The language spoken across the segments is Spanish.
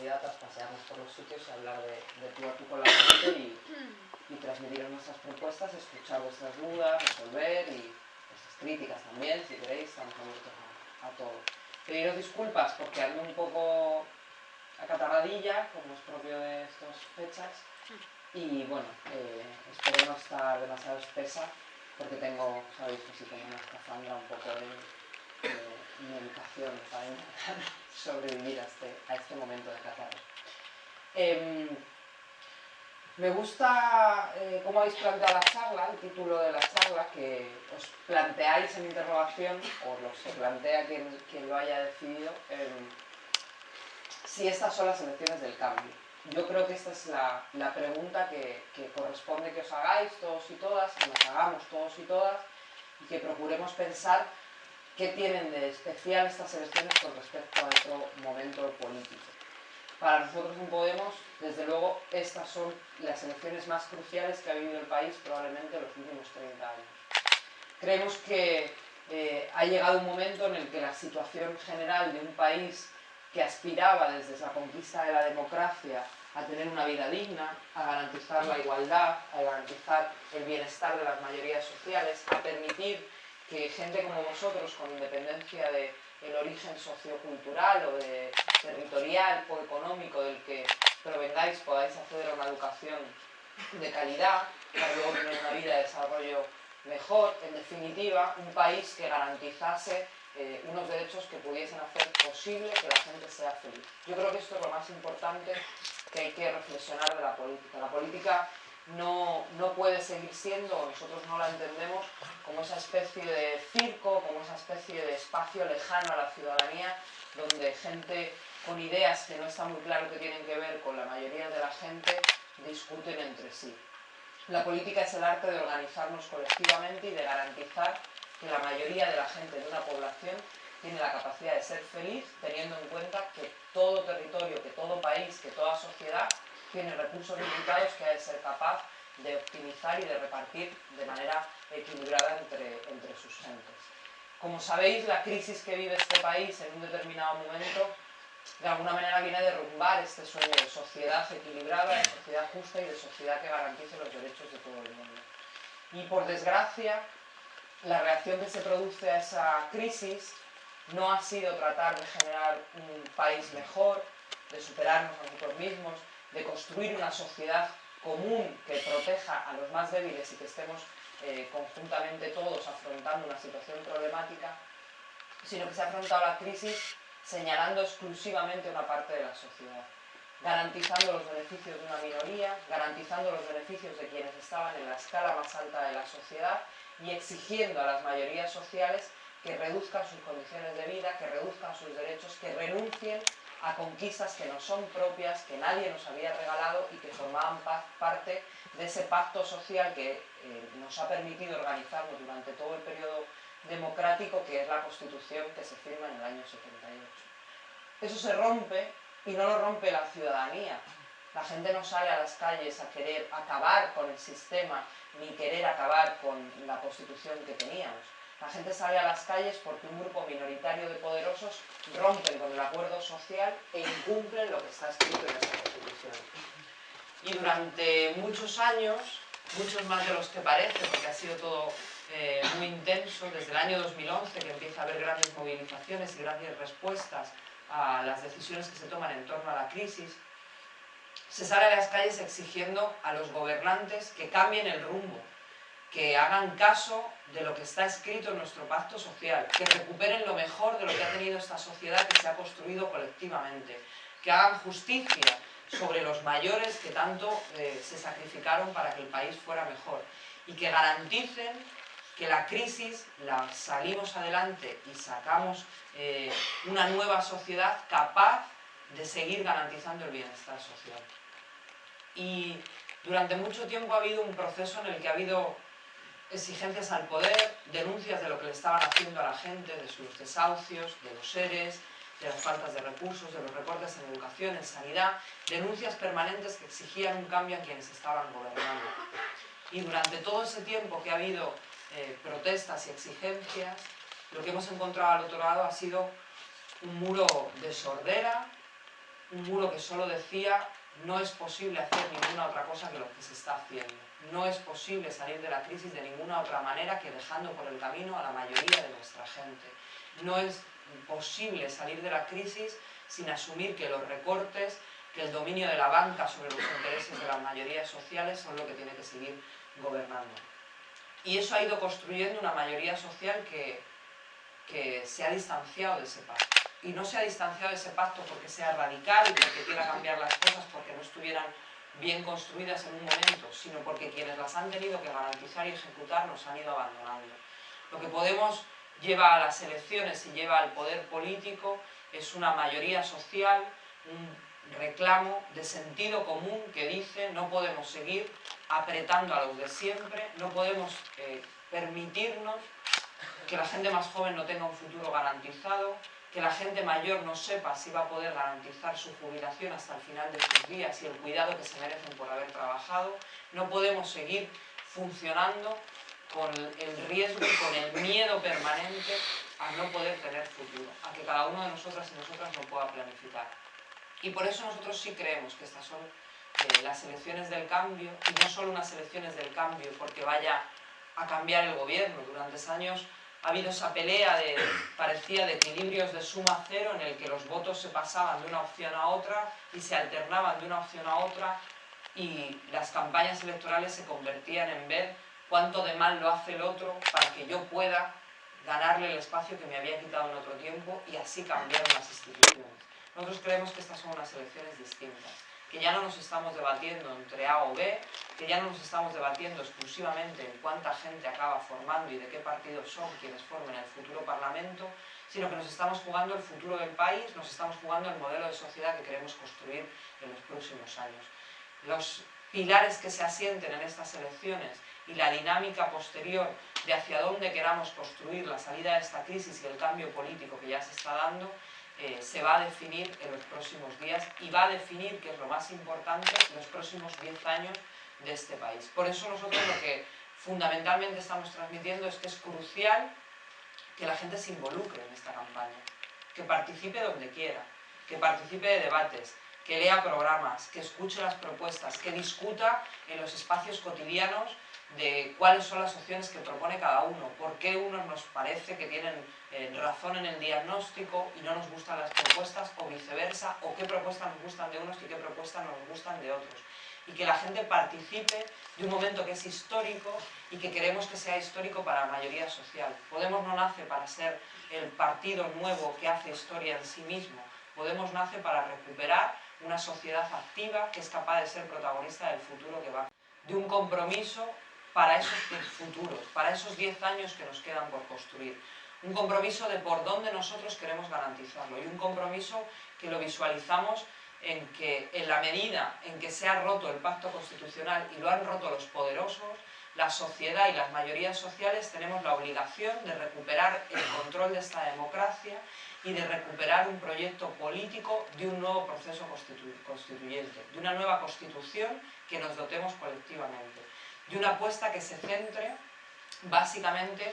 candidatas, pasearnos por los sitios y hablar de tú a tú con la gente y transmitir nuestras propuestas, escuchar vuestras dudas, resolver y vuestras críticas también, si queréis, estamos abiertos a todo. Pediros disculpas porque ando un poco acatarradilla, como es propio de estas fechas, y bueno, espero no estar demasiado espesa porque tengo, sabéis que sí, como una escafandra un poco de medicación para intentar sobrevivir a este momento de catarro. Me gusta cómo habéis planteado la charla, el título de la charla, que os planteáis en interrogación, o se plantea quien lo haya decidido, si estas son las elecciones del cambio. Yo creo que esta es la pregunta que corresponde que os hagáis todos y todas, que nos hagamos todos y todas, y que procuremos pensar qué tienen de especial estas elecciones con respecto a otro momento político. Para nosotros en Podemos, desde luego, estas son las elecciones más cruciales que ha vivido el país probablemente en los últimos 30 años. Creemos que ha llegado un momento en el que la situación general de un país que aspiraba desde la conquista de la democracia a tener una vida digna, a garantizar la igualdad, a garantizar el bienestar de las mayorías sociales, a permitir que gente como vosotros, con independencia del origen sociocultural o territorial o económico del que provengáis, podáis acceder a una educación de calidad, para luego tener una vida de desarrollo mejor, en definitiva, un país que garantizase unos derechos que pudiesen hacer posible que la gente sea feliz. Yo creo que esto es lo más importante que hay que reflexionar de la política. La política no puede seguir siendo, o nosotros no la entendemos, como esa especie de circo, como esa especie de espacio lejano a la ciudadanía, donde gente con ideas que no está muy claro que tienen que ver con la mayoría de la gente, discuten entre sí. La política es el arte de organizarnos colectivamente y de garantizar que la mayoría de la gente de una población tiene la capacidad de ser feliz, teniendo en cuenta que todo territorio, que todo país, que toda sociedad tiene recursos limitados que ha de ser capaz de optimizar y de repartir de manera equilibrada entre sus gentes. Como sabéis, la crisis que vive este país en un determinado momento de alguna manera viene a derrumbar este sueño de sociedad equilibrada, de sociedad justa y de sociedad que garantice los derechos de todo el mundo. Y por desgracia, la reacción que se produce a esa crisis no ha sido tratar de generar un país mejor, de superarnos a nosotros mismos, de construir una sociedad común que proteja a los más débiles y que estemos conjuntamente todos afrontando una situación problemática, sino que se ha afrontado la crisis señalando exclusivamente una parte de la sociedad, garantizando los beneficios de una minoría, garantizando los beneficios de quienes estaban en la escala más alta de la sociedad y exigiendo a las mayorías sociales que reduzcan sus condiciones de vida, que reduzcan sus derechos, que renuncien a conquistas que no son propias, que nadie nos había regalado y que formaban parte de ese pacto social que nos ha permitido organizarnos durante todo el periodo democrático, que es la Constitución que se firma en el año 78. Eso se rompe y no lo rompe la ciudadanía. La gente no sale a las calles a querer acabar con el sistema ni querer acabar con la Constitución que teníamos. La gente sale a las calles porque un grupo minoritario de poderosos rompen con el acuerdo social e incumplen lo que está escrito en esa Constitución. Y durante muchos años, muchos más de los que parece, porque ha sido todo muy intenso, desde el año 2011 que empieza a haber grandes movilizaciones y grandes respuestas a las decisiones que se toman en torno a la crisis, se sale a las calles exigiendo a los gobernantes que cambien el rumbo, que hagan caso de lo que está escrito en nuestro pacto social, que recuperen lo mejor de lo que ha tenido esta sociedad que se ha construido colectivamente, que hagan justicia sobre los mayores que tanto se sacrificaron para que el país fuera mejor y que garanticen que la crisis la salimos adelante y sacamos una nueva sociedad capaz de seguir garantizando el bienestar social. Y durante mucho tiempo ha habido un proceso en el que ha habido exigencias al poder, denuncias de lo que le estaban haciendo a la gente, de sus desahucios, de los ERES, de las faltas de recursos, de los recortes en educación, en sanidad, denuncias permanentes que exigían un cambio a quienes estaban gobernando. Y durante todo ese tiempo que ha habido protestas y exigencias, lo que hemos encontrado al otro lado ha sido un muro de sordera, un muro que solo decía: no es posible hacer ninguna otra cosa que lo que se está haciendo. No es posible salir de la crisis de ninguna otra manera que dejando por el camino a la mayoría de nuestra gente. No es posible salir de la crisis sin asumir que los recortes, que el dominio de la banca sobre los intereses de las mayorías sociales son lo que tiene que seguir gobernando. Y eso ha ido construyendo una mayoría social que se ha distanciado de ese pacto. Y no se ha distanciado de ese pacto porque sea radical y porque quiera cambiar las cosas porque no estuvieran bien construidas en un momento, sino porque quienes las han tenido que garantizar y ejecutar nos han ido abandonando. Lo que Podemos lleva a las elecciones y lleva al poder político es una mayoría social, un reclamo de sentido común que dice: no podemos seguir apretando a los de siempre, no podemos permitirnos que la gente más joven no tenga un futuro garantizado, que la gente mayor no sepa si va a poder garantizar su jubilación hasta el final de sus días y el cuidado que se merecen por haber trabajado. No podemos seguir funcionando con el riesgo y con el miedo permanente a no poder tener futuro, a que cada uno de nosotras y nosotras no pueda planificar. Y por eso nosotros sí creemos que estas son las elecciones del cambio, y no solo unas elecciones del cambio porque vaya a cambiar el gobierno. Durante años ha habido esa pelea parecía de equilibrios de suma cero, en el que los votos se pasaban de una opción a otra y se alternaban de una opción a otra, y las campañas electorales se convertían en ver cuánto de mal lo hace el otro para que yo pueda ganarle el espacio que me había quitado en otro tiempo y así cambiar las instituciones. Nosotros creemos que estas son unas elecciones distintas, que ya no nos estamos debatiendo entre A o B, que ya no nos estamos debatiendo exclusivamente en cuánta gente acaba formando y de qué partidos son quienes formen el futuro Parlamento, sino que nos estamos jugando el futuro del país, nos estamos jugando el modelo de sociedad que queremos construir en los próximos años. Los pilares que se asienten en estas elecciones y la dinámica posterior de hacia dónde queramos construir la salida de esta crisis y el cambio político que ya se está dando, se va a definir en los próximos días y va a definir, que es lo más importante, los próximos 10 años de este país. Por eso nosotros lo que fundamentalmente estamos transmitiendo es que es crucial que la gente se involucre en esta campaña, que participe donde quiera, que participe de debates, que lea programas, que escuche las propuestas, que discuta en los espacios cotidianos de cuáles son las opciones que propone cada uno, por qué unos nos parece que tienen razón en el diagnóstico y no nos gustan las propuestas, o viceversa, o qué propuestas nos gustan de unos y qué propuestas nos gustan de otros. Y que la gente participe de un momento que es histórico y que queremos que sea histórico para la mayoría social. Podemos no nace para ser el partido nuevo que hace historia en sí mismo. Podemos nace para recuperar una sociedad activa que es capaz de ser protagonista del futuro que va. De un compromiso para esos futuros, para esos 10 años que nos quedan por construir. Un compromiso de por dónde nosotros queremos garantizarlo, y un compromiso que lo visualizamos en que, en la medida en que se ha roto el pacto constitucional y lo han roto los poderosos, la sociedad y las mayorías sociales tenemos la obligación de recuperar el control de esta democracia y de recuperar un proyecto político de un nuevo proceso constituyente, de una nueva constitución que nos dotemos colectivamente, de una apuesta que se centre básicamente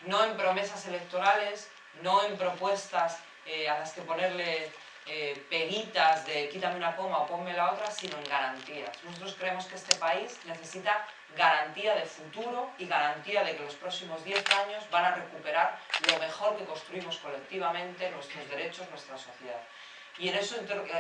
no en promesas electorales, no en propuestas a las que ponerle peguitas de quítame una coma o ponme la otra, sino en garantías. Nosotros creemos que este país necesita garantía de futuro y garantía de que los próximos 10 años van a recuperar lo mejor que construimos colectivamente, nuestros derechos, nuestra sociedad. Y en eso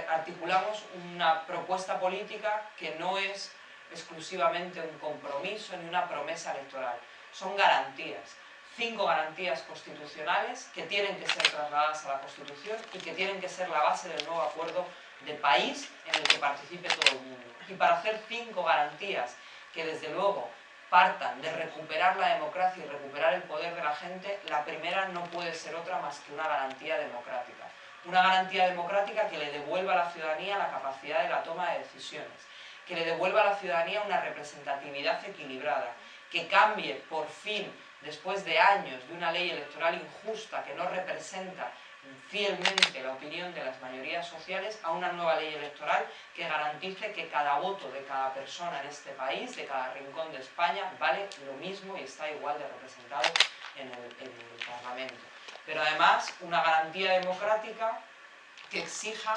articulamos una propuesta política que no es exclusivamente un compromiso ni una promesa electoral, son garantías. 5 garantías constitucionales que tienen que ser trasladadas a la Constitución y que tienen que ser la base del nuevo acuerdo de país en el que participe todo el mundo. Y para hacer 5 garantías que desde luego partan de recuperar la democracia y recuperar el poder de la gente, la primera no puede ser otra más que una garantía democrática. Una garantía democrática que le devuelva a la ciudadanía la capacidad de la toma de decisiones, que le devuelva a la ciudadanía una representatividad equilibrada, que cambie por fin, después de años de una ley electoral injusta que no representa fielmente la opinión de las mayorías sociales, a una nueva ley electoral que garantice que cada voto de cada persona en este país, de cada rincón de España, vale lo mismo y está igual de representado en el Parlamento. Pero además una garantía democrática que exija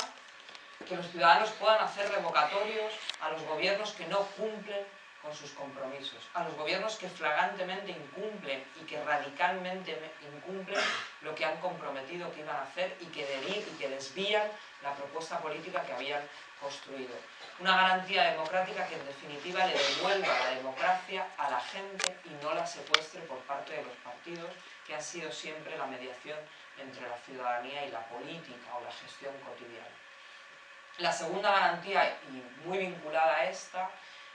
que los ciudadanos puedan hacer revocatorios a los gobiernos que no cumplen con sus compromisos, a los gobiernos que flagrantemente incumplen y que radicalmente incumplen lo que han comprometido que iban a hacer y que desvían la propuesta política que habían construido. Una garantía democrática que en definitiva le devuelva la democracia a la gente y no la secuestre por parte de los partidos, que han sido siempre la mediación entre la ciudadanía y la política o la gestión cotidiana. La segunda garantía, y muy vinculada a esta,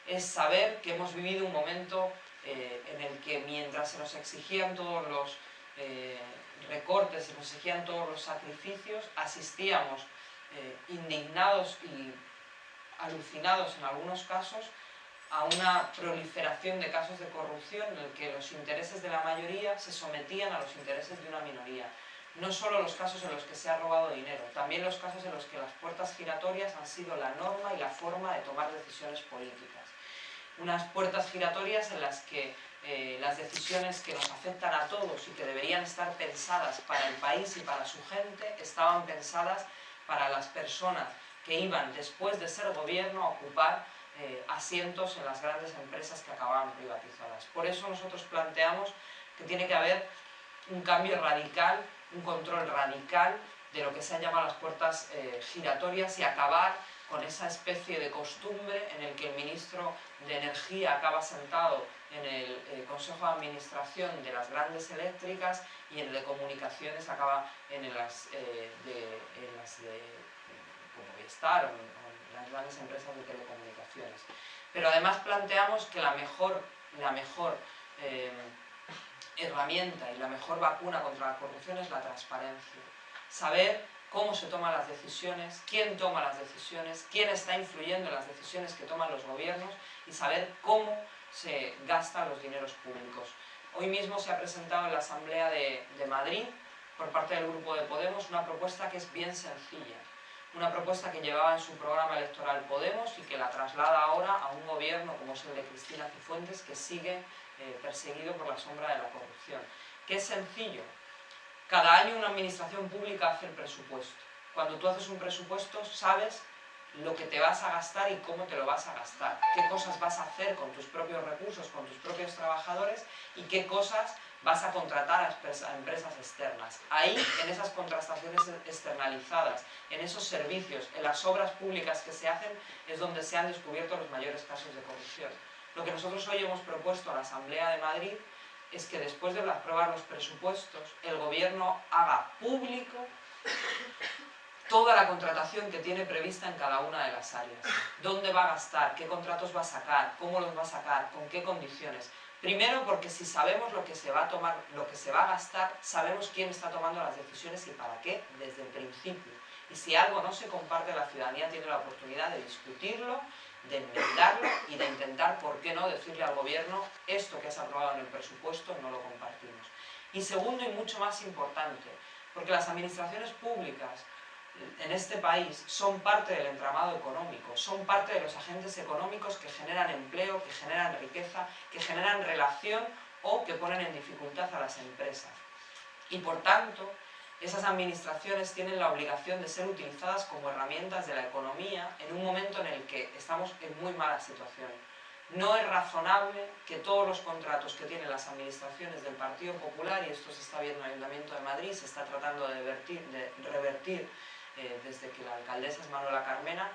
es saber que hemos vivido un momento en el que mientras se nos exigían todos los recortes, se nos exigían todos los sacrificios, asistíamos indignados y alucinados en algunos casos a una proliferación de casos de corrupción en el que los intereses de la mayoría se sometían a los intereses de una minoría. No solo los casos en los que se ha robado dinero, también los casos en los que las puertas giratorias han sido la norma y la forma de tomar decisiones políticas. Unas puertas giratorias en las que las decisiones que nos afectan a todos y que deberían estar pensadas para el país y para su gente, estaban pensadas para las personas que iban, después de ser gobierno, a ocupar asientos en las grandes empresas que acababan privatizadas. Por eso nosotros planteamos que tiene que haber un cambio radical, un control radical de lo que se han llamado las puertas giratorias y acabar con esa especie de costumbre en el que el ministro de Energía acaba sentado en el Consejo de Administración de las grandes eléctricas y el de Comunicaciones acaba en las como Movistar o en las grandes empresas de telecomunicaciones. Pero además planteamos que la mejor herramienta y la mejor vacuna contra la corrupción es la transparencia. Saber cómo se toman las decisiones, quién toma las decisiones, quién está influyendo en las decisiones que toman los gobiernos y saber cómo se gastan los dineros públicos. Hoy mismo se ha presentado en la Asamblea de Madrid, por parte del Grupo de Podemos, una propuesta que es bien sencilla. Una propuesta que llevaba en su programa electoral Podemos y que la traslada ahora a un gobierno como es el de Cristina Cifuentes, que sigue perseguido por la sombra de la corrupción. Que es sencillo. Cada año una administración pública hace el presupuesto. Cuando tú haces un presupuesto sabes lo que te vas a gastar y cómo te lo vas a gastar, qué cosas vas a hacer con tus propios recursos, con tus propios trabajadores y qué cosas vas a contratar a empresas externas. Ahí, en esas contrataciones externalizadas, en esos servicios, en las obras públicas que se hacen, es donde se han descubierto los mayores casos de corrupción. Lo que nosotros hoy hemos propuesto a la Asamblea de Madrid es que después de aprobar los presupuestos, el gobierno haga público toda la contratación que tiene prevista en cada una de las áreas. ¿Dónde va a gastar? ¿Qué contratos va a sacar? ¿Cómo los va a sacar? ¿Con qué condiciones? Primero, porque si sabemos lo que se va a tomar, lo que se va a gastar, sabemos quién está tomando las decisiones y para qué desde el principio. Y si algo no se comparte, la ciudadanía tiene la oportunidad de discutirlo, de enmendarlo y de intentar, ¿por qué no?, decirle al gobierno esto que se ha aprobado en el presupuesto no lo compartimos. Y segundo, y mucho más importante, porque las administraciones públicas en este país son parte del entramado económico, son parte de los agentes económicos que generan empleo, que generan riqueza, que generan relación o que ponen en dificultad a las empresas. Y por tanto, esas administraciones tienen la obligación de ser utilizadas como herramientas de la economía en un momento en el que estamos en muy mala situación. No es razonable que todos los contratos que tienen las administraciones del Partido Popular, y esto se está viendo en el Ayuntamiento de Madrid, se está tratando de revertir desde que la alcaldesa es Manuela Carmena,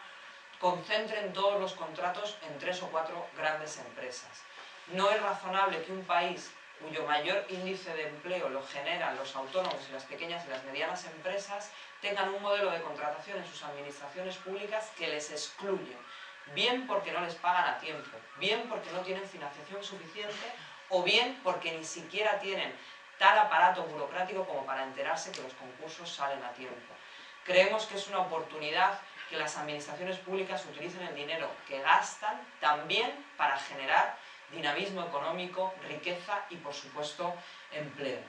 concentren todos los contratos en 3 o 4 grandes empresas. No es razonable que un país cuyo mayor índice de empleo lo generan los autónomos y las pequeñas y las medianas empresas tengan un modelo de contratación en sus administraciones públicas que les excluye, bien porque no les pagan a tiempo, bien porque no tienen financiación suficiente o bien porque ni siquiera tienen tal aparato burocrático como para enterarse que los concursos salen a tiempo. Creemos que es una oportunidad que las administraciones públicas utilicen el dinero que gastan también para generar dinamismo económico, riqueza y, por supuesto, empleo.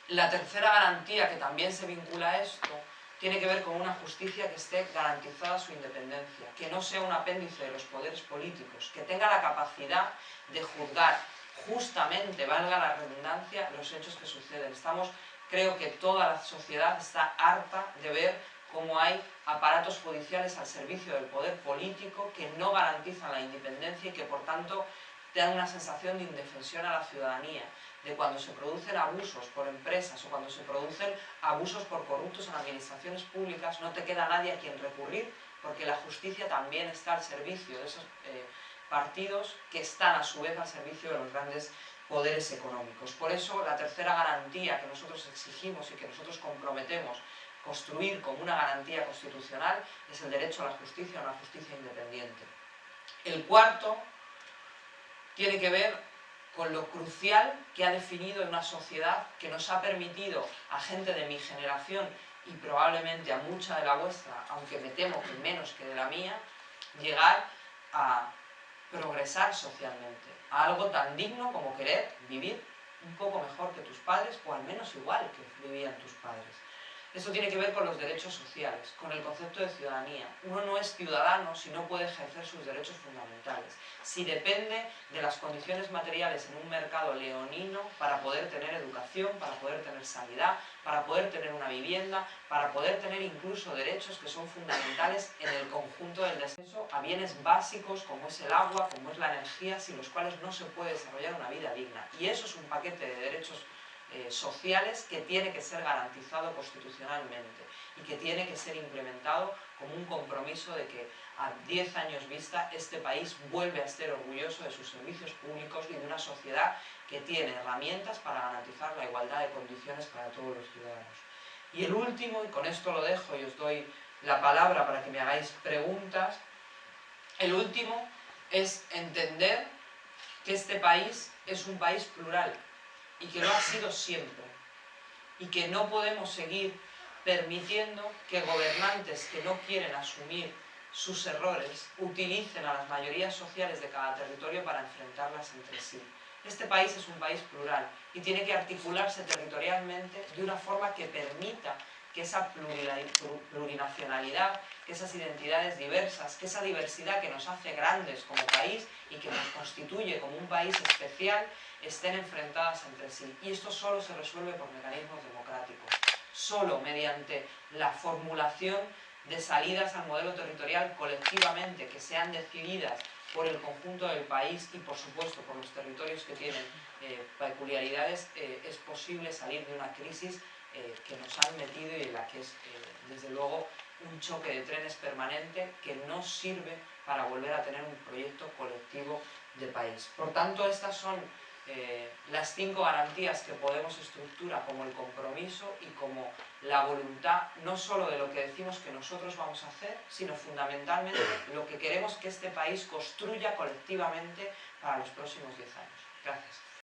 La tercera garantía, que también se vincula a esto, tiene que ver con una justicia que esté garantizada su independencia, que no sea un apéndice de los poderes políticos, que tenga la capacidad de juzgar justamente, valga la redundancia, los hechos que suceden. Creo que toda la sociedad está harta de ver como hay aparatos judiciales al servicio del poder político que no garantizan la independencia y que por tanto te dan una sensación de indefensión a la ciudadanía, de cuando se producen abusos por empresas o cuando se producen abusos por corruptos en administraciones públicas, no te queda nadie a quien recurrir, porque la justicia también está al servicio de esos partidos que están a su vez al servicio de los grandes poderes económicos. Por eso la tercera garantía que nosotros exigimos y que nosotros comprometemos construir como una garantía constitucional es el derecho a la justicia, a una justicia independiente. El cuarto tiene que ver con lo crucial que ha definido en una sociedad que nos ha permitido a gente de mi generación y probablemente a mucha de la vuestra, aunque me temo que menos que de la mía, llegar a progresar socialmente, a algo tan digno como querer vivir un poco mejor que tus padres o al menos igual que vivían tus padres. Esto tiene que ver con los derechos sociales, con el concepto de ciudadanía. Uno no es ciudadano si no puede ejercer sus derechos fundamentales, si depende de las condiciones materiales en un mercado leonino para poder tener educación, para poder tener sanidad, para poder tener una vivienda, para poder tener incluso derechos que son fundamentales en el conjunto del descenso a bienes básicos como es el agua, como es la energía, sin los cuales no se puede desarrollar una vida digna. Y eso es un paquete de derechos sociales que tiene que ser garantizado constitucionalmente y que tiene que ser implementado como un compromiso de que a 10 años vista este país vuelve a estar orgulloso de sus servicios públicos y de una sociedad que tiene herramientas para garantizar la igualdad de condiciones para todos los ciudadanos. Y el último, y con esto lo dejo y os doy la palabra para que me hagáis preguntas, el último es entender que este país es un país plural y que lo ha sido siempre, y que no podemos seguir permitiendo que gobernantes que no quieren asumir sus errores utilicen a las mayorías sociales de cada territorio para enfrentarlas entre sí. Este país es un país plural y tiene que articularse territorialmente de una forma que permita que esa plurinacionalidad, que esas identidades diversas, que esa diversidad que nos hace grandes como país y que nos constituye como un país especial, estén enfrentadas entre sí. Y esto solo se resuelve por mecanismos democráticos, solo mediante la formulación de salidas al modelo territorial colectivamente, que sean decididas por el conjunto del país y por supuesto por los territorios que tienen peculiaridades, es posible salir de una crisis que nos han metido y en la que es desde luego un choque de trenes permanente que no sirve para volver a tener un proyecto colectivo de país. Por tanto, estas son las 5 garantías que Podemos estructura como el compromiso y como la voluntad, no solo de lo que decimos que nosotros vamos a hacer, sino fundamentalmente lo que queremos que este país construya colectivamente para los próximos 10 años. Gracias.